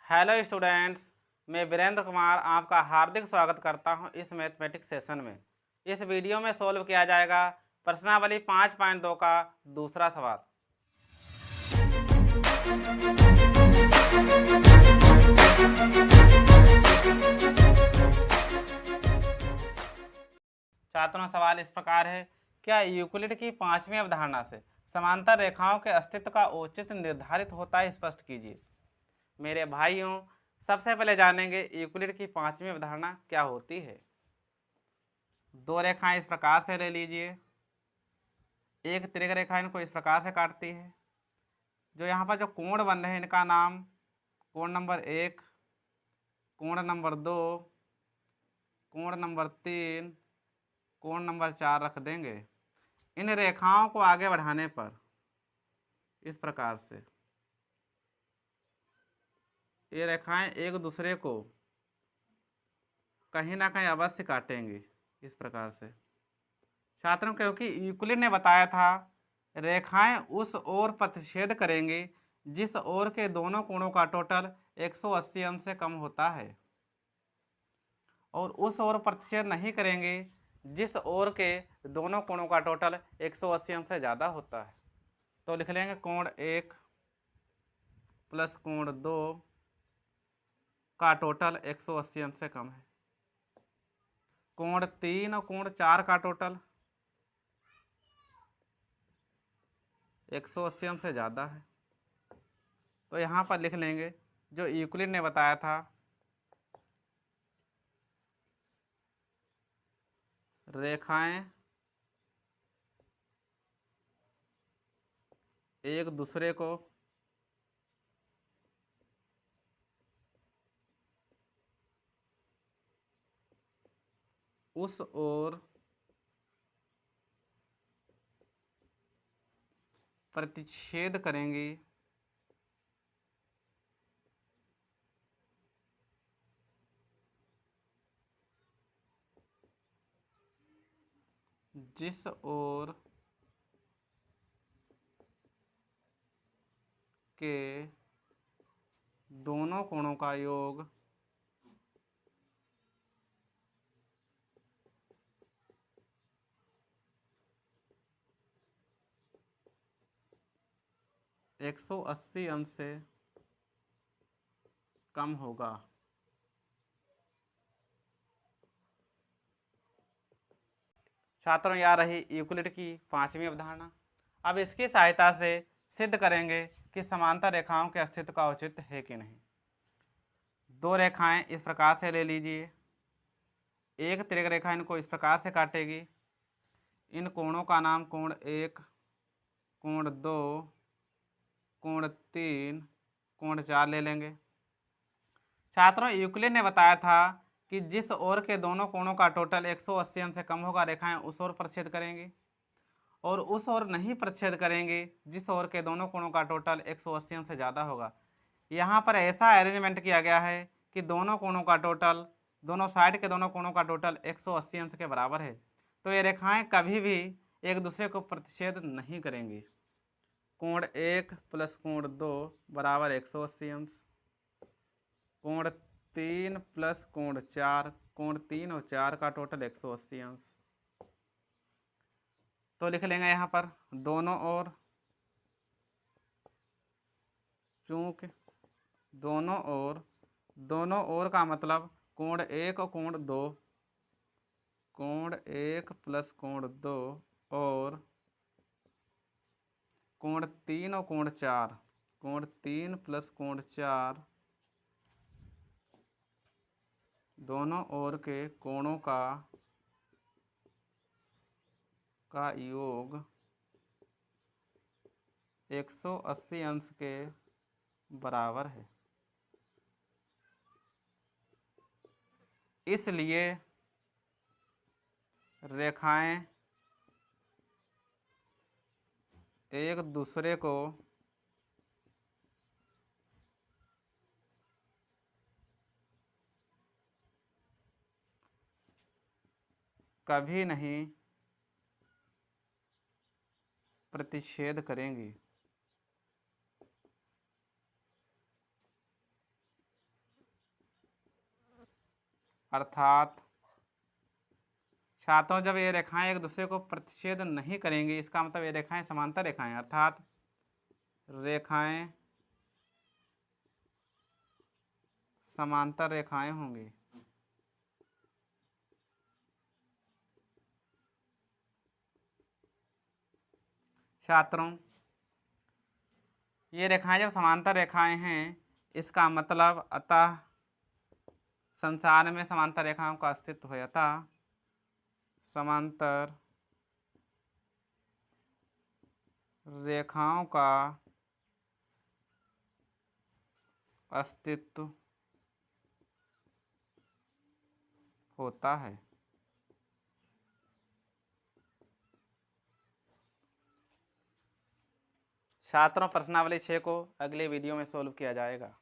Hello students, मैं वीरेंद्र कुमार आपका हार्दिक स्वागत करता हूं इस मैथमेटिक्स सेशन में। इस वीडियो में सॉल्व किया जाएगा प्रश्नावली 5.2 का दूसरा सवाल। छात्रों, सवाल इस प्रकार है, क्या यूक्लिड की पांचवी अवधारणा से समांतर रेखाओं के अस्तित्व का औचित्य निर्धारित होता है? स्पष्ट कीजिए। मेरे भाइयों, सबसे पहले जानेंगे यूक्लिड की पांचवी अवधारणा क्या होती है। दो रेखाएं इस प्रकार से ले लीजिए, एक तिर्यक रेखा इनको इस प्रकार से काटती है। जो यहाँ पर जो कोण बन रहे हैं इनका नाम कोण नंबर 1, कोण नंबर 2, कोण नंबर 3, कोण नंबर 4 रख देंगे। इन रेखाओं को आगे बढ़ाने पर इस प्रकार से ये रेखाएं एक दूसरे को कहीं ना कहीं अवश्य काटेंगी इस प्रकार से। छात्रों, क्योंकि यूक्लिड ने बताया था रेखाएं उस ओर प्रतिच्छेद करेंगी जिस ओर के दोनों कोणों का टोटल 180 अंश से कम होता है, और उस ओर प्रतिच्छेद नहीं करेंगे जिस ओर के दोनों कोणों का टोटल 180 अंश से ज़्यादा होता है। तो लिख लेंगे कोण 1 प्लस कोण 2 का टोटल 180 अंश से कम है। कोण 3 और कोण 4 का टोटल 180 अंश से ज़्यादा है। तो यहाँ पर लिख लेंगे जो यूक्लिड ने बताया था रेखाएं एक दूसरे को उस ओर प्रतिच्छेद करेंगी जिस ओर के दोनों कोणों का योग 180 अंश से कम होगा। छात्रों, यह रही यूक्लिड की पांचवी अवधारणा। अब इसकी सहायता से सिद्ध करेंगे कि समांतर रेखाओं के अस्तित्व का औचित्य है कि नहीं। दो रेखाएं इस प्रकार से ले लीजिए, एक तिर्यक रेखा इनको इस प्रकार से काटेगी। इन कोणों का नाम कोण 1, कोण 2, कोण 3, कोण 4 ले लेंगे। छात्रों, यूक्लिड ने बताया था कि जिस ओर के दोनों कोणों का टोटल 180 अंश से कम होगा रेखाएं उस ओर प्रतिच्छेद करेंगी, और उस ओर नहीं प्रतिच्छेद करेंगे जिस ओर के दोनों कोणों का टोटल 180 अंश से ज़्यादा होगा। यहाँ पर ऐसा अरेंजमेंट किया गया है कि दोनों कोणों का टोटल, दोनों साइड के दोनों कोणों का टोटल 180 अंश के बराबर है। तो ये रेखाएं कभी भी एक दूसरे को प्रतिच्छेद नहीं करेंगी। कोण 1 प्लस कोण 2 बराबर 180 अंश, कोण 3 प्लस कोण 4, कोण 3 और 4 का टोटल 180 अंश। तो लिख लेंगे यहाँ पर दोनों ओर, चूंकि दोनों ओर का मतलब कोण 1 और कोण 2, कोण 1 प्लस कोण 2 और कोण 3 और कोण 4, कोण 3 प्लस कोण 4, दोनों ओर के कोणों का योग 180 अंश के बराबर है। इसलिए रेखाएं एक दूसरे को कभी नहीं प्रतिच्छेद करेंगी। अर्थात छात्रों जब ये रेखाएं एक दूसरे को प्रतिच्छेद नहीं करेंगी, इसका मतलब ये रेखाएं समांतर रेखाएं, अर्थात रेखाएं समांतर रेखाएं होंगी। छात्रों ये रेखाएं जब समांतर रेखाएं हैं, इसका मतलब अतः संसार में समांतर रेखाओं का अस्तित्व है। अतः समांतर रेखाओं का अस्तित्व होता है। छात्रों प्रश्नावली 6 को अगले वीडियो में सोल्व किया जाएगा।